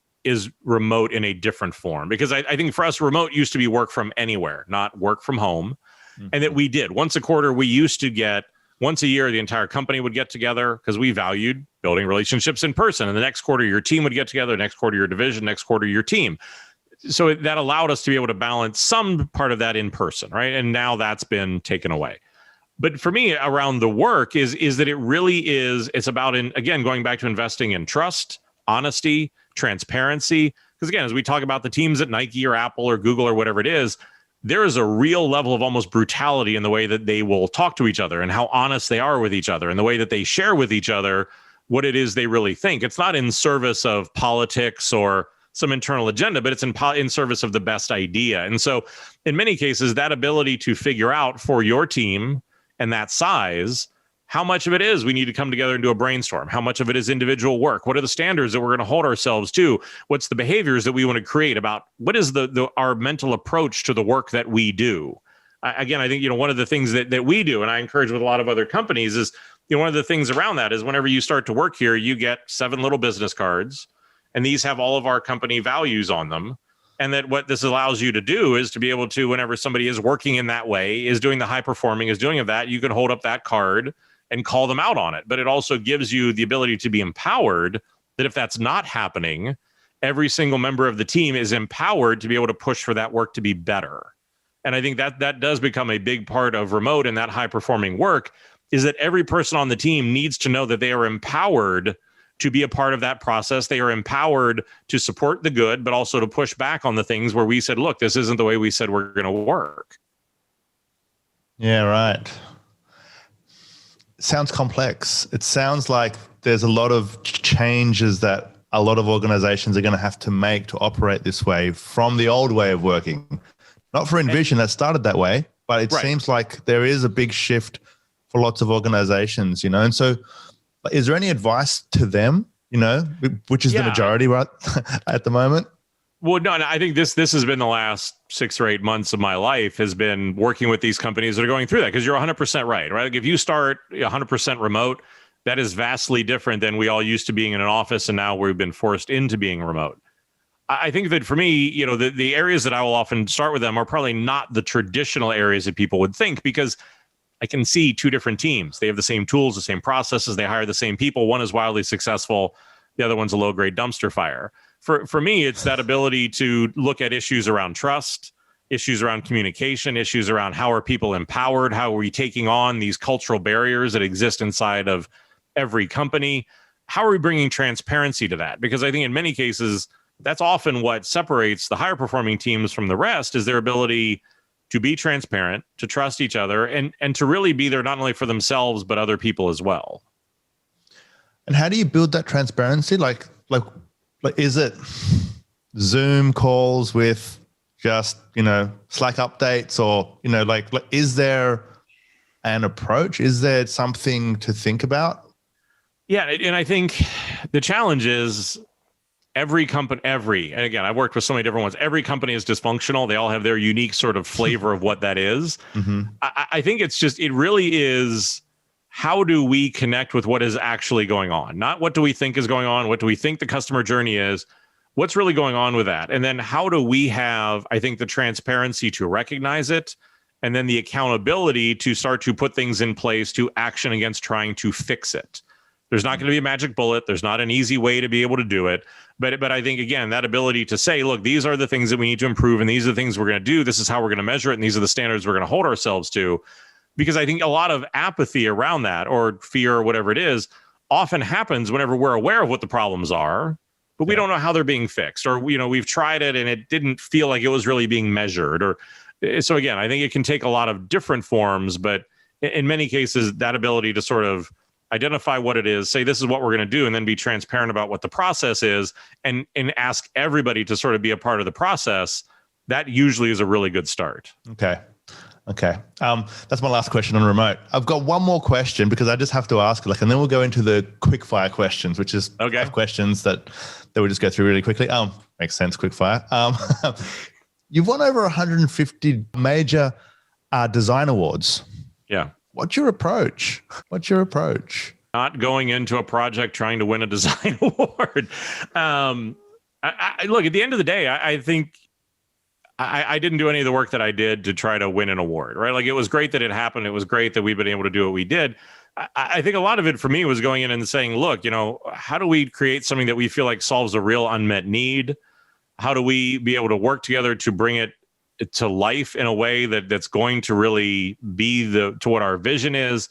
Speaker 1: remote in a different form. Because I think for us, remote used to be work from anywhere, not work from home. Mm-hmm. And that we did once a quarter, we used to get once a year, the entire company would get together because we valued building relationships in person. And the next quarter, your team would get together, next quarter, your division, next quarter, your team. So that allowed us to be able to balance some part of that in person, right? And now that's been taken away. But for me, around the work is that it really is, it's about, again, going back to investing in trust, honesty, transparency. Because again, as we talk about the teams at Nike or Apple or Google or whatever it is, there is a real level of almost brutality in the way that they will talk to each other and how honest they are with each other and the way that they share with each other what it is they really think. It's not in service of politics or some internal agenda, but it's in service of the best idea. And so in many cases, that ability to figure out for your team and that size, how much of it is we need to come together and do a brainstorm? How much of it is individual work? What are the standards that we're going to hold ourselves to? What's the behaviors that we want to create about what is our mental approach to the work that we do? Again, I think, one of the things that we do, and I encourage with a lot of other companies is, one of the things around that is whenever you start to work here, you get 7 little business cards, and these have all of our company values on them. And that what this allows you to do is to be able to, whenever somebody is working in that way, is doing the high performing, is doing of that, you can hold up that card and call them out on it. But it also gives you the ability to be empowered that if that's not happening, every single member of the team is empowered to be able to push for that work to be better. And I think that does become a big part of remote and that high performing work is that every person on the team needs to know that they are empowered to be a part of that process. They are empowered to support the good, but also to push back on the things where we said, look, this isn't the way we said we're going to work.
Speaker 2: Yeah, right. Sounds complex. It sounds like there's a lot of changes that a lot of organizations are going to have to make to operate this way from the old way of working. Not for Invision that started that way, but it seems like there is a big shift for lots of organizations, And so is there any advice to them, which is the majority right at the moment?
Speaker 1: Well, no, I think this has been the last 6 or 8 months of my life has been working with these companies that are going through that, because you're 100% right? Like if you start 100% remote, that is vastly different than we all used to being in an office, and now we've been forced into being remote. I think that for me, the areas that I will often start with them are probably not the traditional areas that people would think, because I can see two different teams. They have the same tools, the same processes. They hire the same people. One is wildly successful. The other one's a low-grade dumpster fire. For me, it's that ability to look at issues around trust, issues around communication, issues around how are people empowered, how are we taking on these cultural barriers that exist inside of every company, how are we bringing transparency to that? Because I think in many cases, that's often what separates the higher performing teams from the rest, is their ability to be transparent, to trust each other, and to really be there not only for themselves, but other people as well.
Speaker 2: And how do you build that transparency? Like is it Zoom calls with just, Slack updates, or, is there an approach? Is there something to think about?
Speaker 1: Yeah. And I think the challenge is every company, and again, I've worked with so many different ones. Every company is dysfunctional. They all have their unique sort of flavor of what that is. Mm-hmm. I think it really is, how do we connect with what is actually going on? Not what do we think is going on? What do we think the customer journey is? What's really going on with that? And then how do we have, I think, the transparency to recognize it, and then the accountability to start to put things in place to action against trying to fix it. There's not going to be a magic bullet. There's not an easy way to be able to do it. But I think, again, that ability to say, look, these are the things that we need to improve, and these are the things we're going to do. This is how we're going to measure it, and these are the standards we're going to hold ourselves to. Because I think a lot of apathy around that, or fear, or whatever it is, often happens whenever we're aware of what the problems are, but we don't know how they're being fixed, or we've tried it and it didn't feel like it was really being measured. Or so again, I think it can take a lot of different forms, but in many cases, that ability to sort of identify what it is, say this is what we're going to do, and then be transparent about what the process is, and ask everybody to sort of be a part of the process, that usually is a really good start.
Speaker 2: Okay. That's my last question on remote. I've got one more question, because I just have to ask, and then we'll go into the quickfire questions, which is 5 questions that we'll just go through really quickly. Makes sense, quickfire. You've won over 150 major design awards.
Speaker 1: Yeah.
Speaker 2: What's your approach?
Speaker 1: Not going into a project trying to win a design award. I look, at the end of the day, I think I didn't do any of the work that I did to try to win an award, right? Like, it was great that it happened. It was great that we've been able to do what we did. I think a lot of it for me was going in and saying, look, how do we create something that we feel like solves a real unmet need? How do we be able to work together to bring it to life in a way that's going to really be to what our vision is?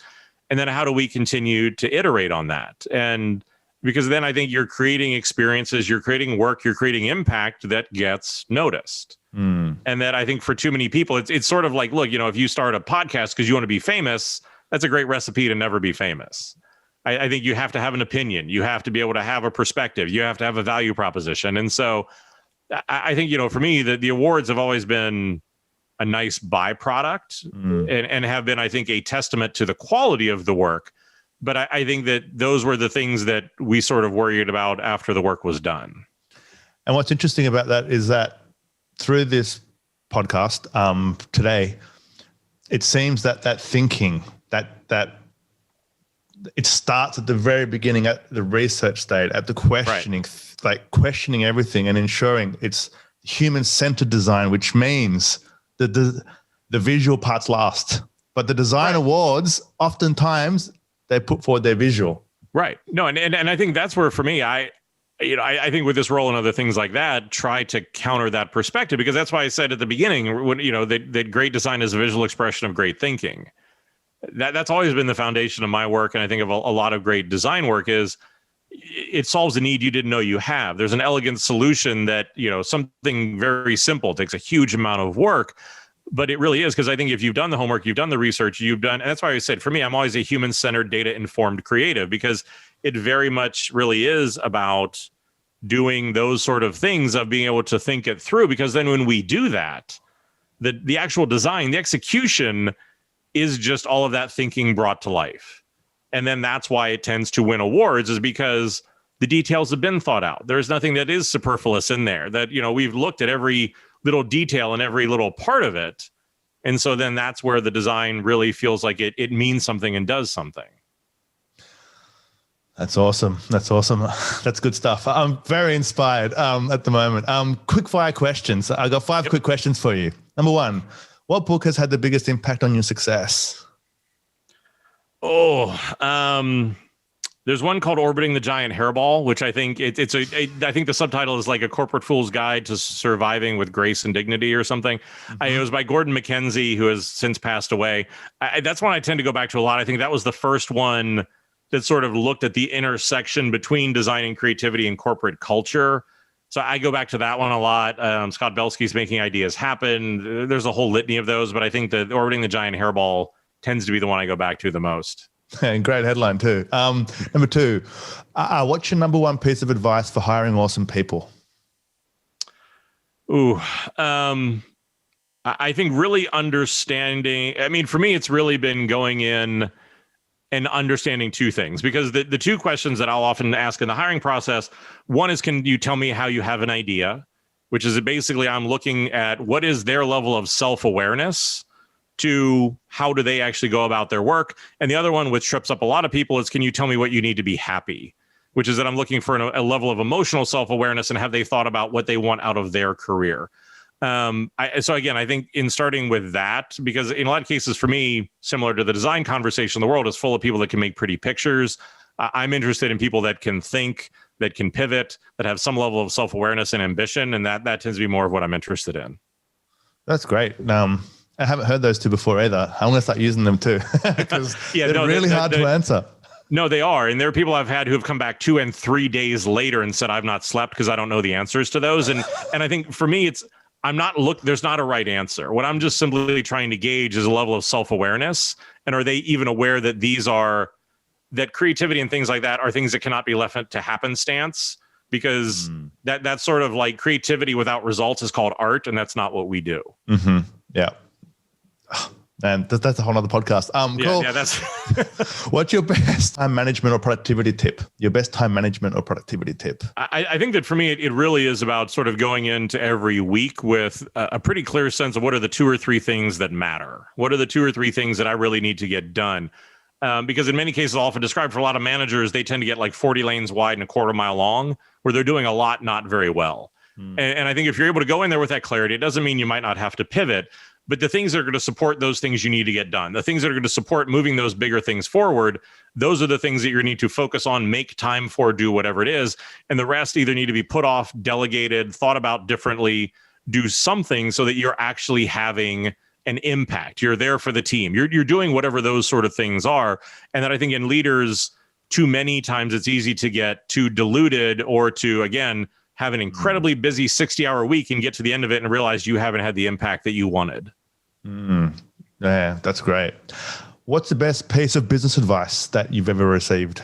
Speaker 1: And then how do we continue to iterate on that? And because then I think you're creating experiences, you're creating work, you're creating impact that gets noticed. And that, I think, for too many people, it's sort of like, look, if you start a podcast because you want to be famous, that's a great recipe to never be famous. I think you have to have an opinion. You have to be able to have a perspective. You have to have a value proposition. And so I think, for me, the awards have always been a nice byproduct and have been, I think, a testament to the quality of the work. But I think that those were the things that we sort of worried about after the work was done.
Speaker 2: And what's interesting about that is that through this podcast today, it seems that thinking, that it starts at the very beginning, at the research stage, at the questioning, right. Like questioning everything and ensuring it's human-centered design, which means that the visual part's last. But the design awards, oftentimes, they put forward their visual.
Speaker 1: Right. No, and I think that's where, for me, I think with this role and other things like that, try to counter that perspective, because that's why I said at the beginning, when, that great design is a visual expression of great thinking. That's always been the foundation of my work. And I think of a lot of great design work is it solves a need you didn't know you have. There's an elegant solution that, something very simple takes a huge amount of work, but it really is, because I think if you've done the homework, you've done the research, and that's why I said, for me, I'm always a human-centered, data-informed creative, because it very much really is about doing those sort of things, of being able to think it through, because then when we do that, the actual design, the execution is just all of that thinking brought to life. And then that's why it tends to win awards, is because the details have been thought out. There's nothing that is superfluous in there, that, we've looked at every little detail and every little part of it. And so then that's where the design really feels like it means something and does something.
Speaker 2: That's awesome. That's awesome. That's good stuff. I'm very inspired at the moment. Quick fire questions. I got 5 quick questions for you. Number 1, what book has had the biggest impact on your success?
Speaker 1: There's one called Orbiting the Giant Hairball, which I think I think the subtitle is like A Corporate Fool's Guide to Surviving with Grace and Dignity or something. It was by Gordon MacKenzie, who has since passed away. That's one I tend to go back to a lot. I think that was the first one that sort of looked at the intersection between design and creativity and corporate culture. So I go back to that one a lot. Scott Belsky's Making Ideas Happen. There's a whole litany of those, but I think that Orbiting the Giant Hairball tends to be the one I go back to the most.
Speaker 2: And great headline too. Number 2, what's your number 1 piece of advice for hiring awesome people?
Speaker 1: I think really understanding. I mean, for me, it's really been going in and understanding 2 things, because the 2 questions that I'll often ask in the hiring process, one is, can you tell me how you have an idea? Which is basically I'm looking at what is their level of self-awareness to how do they actually go about their work. And the other one, which trips up a lot of people, is, can you tell me what you need to be happy? Which is that I'm looking for a level of emotional self-awareness, and have they thought about what they want out of their career? So again, I think in starting with that, because in a lot of cases for me, similar to the design conversation, the world is full of people that can make pretty pictures. I'm interested in people that can think, that can pivot, that have some level of self-awareness and ambition. And that tends to be more of what I'm interested in.
Speaker 2: That's great. I haven't heard those 2 before either. I'm going to start using them too, because they're really hard to answer.
Speaker 1: No, they are. And there are people I've had who have come back 2 and 3 days later and said, I've not slept because I don't know the answers to those. And I think for me, there's not a right answer. What I'm just simply trying to gauge is a level of self-awareness. And are they even aware that that creativity and things like that are things that cannot be left to happenstance? Because that's sort of like creativity without results is called art. And that's not what we do.
Speaker 2: Mm-hmm. Yeah. And that's a whole other podcast. Cool.
Speaker 1: Yeah, that's.
Speaker 2: What's your best time management or productivity tip? Your best time management or productivity tip?
Speaker 1: I think that for me, it really is about sort of going into every week with a pretty clear sense of what are the 2 or 3 things that matter. What are the 2 or 3 things that I really need to get done? Because in many cases, I'll often describe for a lot of managers, they tend to get like 40 lanes wide and a quarter mile long, where they're doing a lot not very well. And I think if you're able to go in there with that clarity, it doesn't mean you might not have to pivot. But the things that are going to support those things you need to get done, the things that are going to support moving those bigger things forward, those are the things that you need to focus on, make time for, do whatever it is. And the rest either need to be put off, delegated, thought about differently, do something so that you're actually having an impact. You're there for the team. You're doing whatever those sort of things are. And that I think in leaders, too many times it's easy to get too diluted or to, again, have an incredibly busy 60-hour week and get to the end of it and realize you haven't had the impact that you wanted.
Speaker 2: Yeah, that's great. What's the best piece of business advice that you've ever received?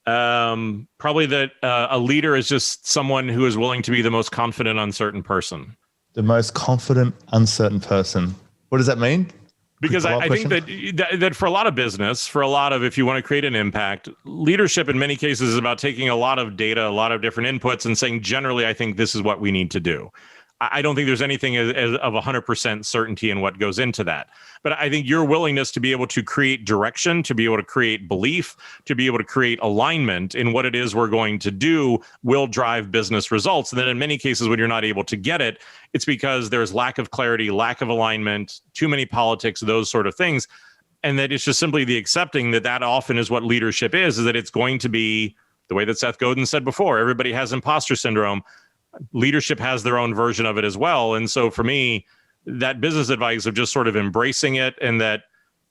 Speaker 1: Probably that a leader is just someone who is willing to be the most confident, uncertain person.
Speaker 2: The most confident, uncertain person. What does that mean?
Speaker 1: Because I think that for a lot of business, if you want to create an impact, leadership in many cases is about taking a lot of data, a lot of different inputs and saying, generally, I think this is what we need to do. I don't think there's anything of 100% certainty in what goes into that. But I think your willingness to be able to create direction, to be able to create belief, to be able to create alignment in what it is we're going to do will drive business results. And then in many cases, when you're not able to get it, it's because there's lack of clarity, lack of alignment, too many politics, those sort of things. And that it's just simply the accepting that often is what leadership is that it's going to be the way that Seth Godin said before, everybody has imposter syndrome. Leadership has their own version of it as well. And so for me, that business advice of just sort of embracing it, and that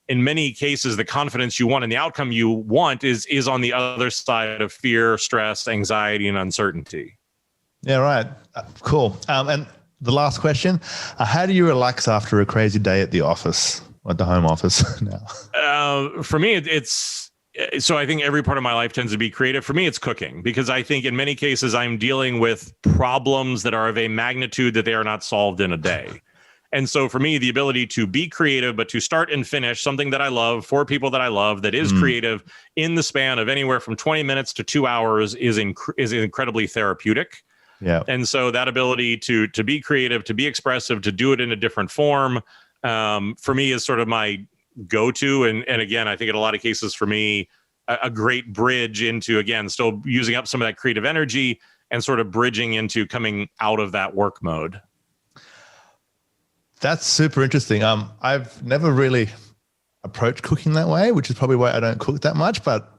Speaker 1: in many cases, the confidence you want and the outcome you want is on the other side of fear, stress, anxiety, and uncertainty.
Speaker 2: Yeah, right. Cool. And the last question, how do you relax after a crazy day at the office, at the home office now?
Speaker 1: For me, so I think every part of my life tends to be creative. For me, it's cooking, because I think in many cases I'm dealing with problems that are of a magnitude that they are not solved in a day. And so for me, the ability to be creative, but to start and finish something that I love for people that I love, that is creative in the span of anywhere from 20 minutes to 2 hours is incredibly therapeutic.
Speaker 2: Yeah.
Speaker 1: And so that ability to be creative, to be expressive, to do it in a different form, for me is sort of my go-to. And again, I think in a lot of cases for me, a great bridge into, again, still using up some of that creative energy and sort of bridging into coming out of that work mode.
Speaker 2: That's super interesting. I've never really approached cooking that way, which is probably why I don't cook that much, but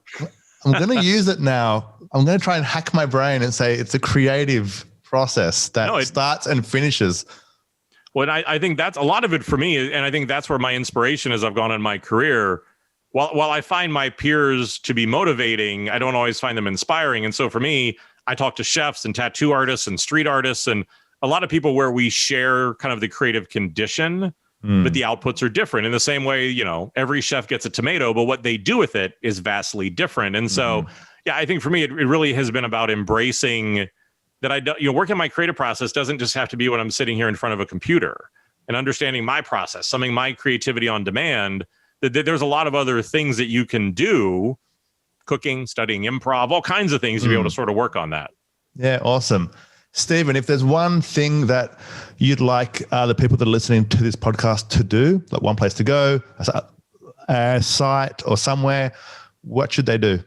Speaker 2: I'm going to use it now. I'm going to try and hack my brain and say it's a creative process that starts and finishes.
Speaker 1: Well, I think that's a lot of it for me. And I think that's where my inspiration as I've gone in my career. While I find my peers to be motivating, I don't always find them inspiring. And so for me, I talk to chefs and tattoo artists and street artists and a lot of people where we share kind of the creative condition, but the outputs are different. In the same way, every chef gets a tomato, but what they do with it is vastly different. And so, I think for me, it really has been about embracing that working my creative process doesn't just have to be when I'm sitting here in front of a computer and understanding my process, something my creativity on demand, that there's a lot of other things that you can do, cooking, studying improv, all kinds of things to be able to sort of work on that. Yeah,
Speaker 2: awesome. Stephen, if there's one thing that you'd like the people that are listening to this podcast to do, like one place to go, a site or somewhere, what should they do?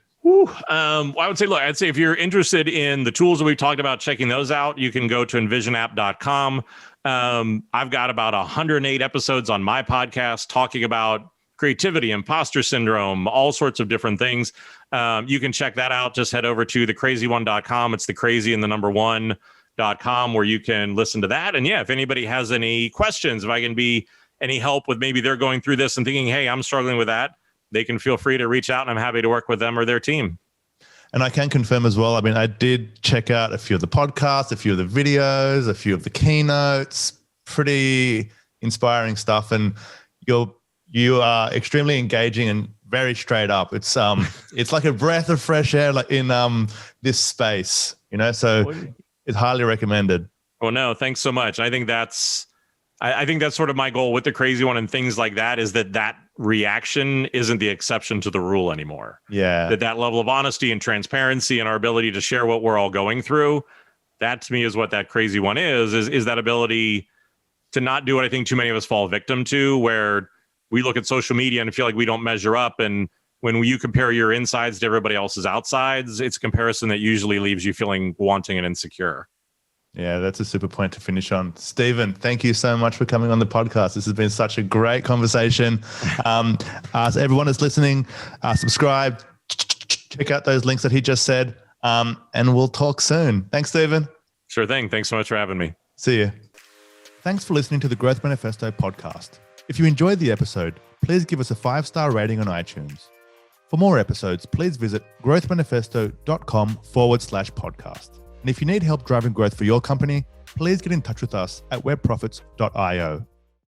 Speaker 1: I would say, I'd say if you're interested in the tools that we've talked about, checking those out, you can go to envisionapp.com. I've got about 108 episodes on my podcast talking about creativity, impostor syndrome, all sorts of different things. You can check that out. Just head over to thecrazyone.com. It's thecrazyandthenumber1.com where you can listen to that. And if anybody has any questions, if I can be any help with maybe they're going through this and thinking, hey, I'm struggling with that, they can feel free to reach out and I'm happy to work with them or their team.
Speaker 2: And I can confirm as well, I did check out a few of the podcasts, a few of the videos, a few of the keynotes, pretty inspiring stuff. And you are extremely engaging and very straight up. It's like a breath of fresh air like in this space, so it's highly recommended.
Speaker 1: Well, no, thanks so much. I think that's sort of my goal with the Crazy One and things like that is that reaction isn't the exception to the rule anymore.
Speaker 2: Yeah.
Speaker 1: That level of honesty and transparency and our ability to share what we're all going through, that to me is what that Crazy One is that ability to not do what I think too many of us fall victim to, where we look at social media and feel like we don't measure up. And when you compare your insides to everybody else's outsides, it's a comparison that usually leaves you feeling wanting and insecure.
Speaker 2: Yeah, that's a super point to finish on. Stephen, thank you so much for coming on the podcast. This has been such a great conversation. So everyone that's listening, subscribe, check out those links that he just said, and we'll talk soon. Thanks, Stephen.
Speaker 1: Sure thing. Thanks so much for having me.
Speaker 2: See you. Thanks for listening to the Growth Manifesto podcast. If you enjoyed the episode, please give us a 5-star rating on iTunes. For more episodes, please visit growthmanifesto.com/podcast. And if you need help driving growth for your company, please get in touch with us at webprofits.io.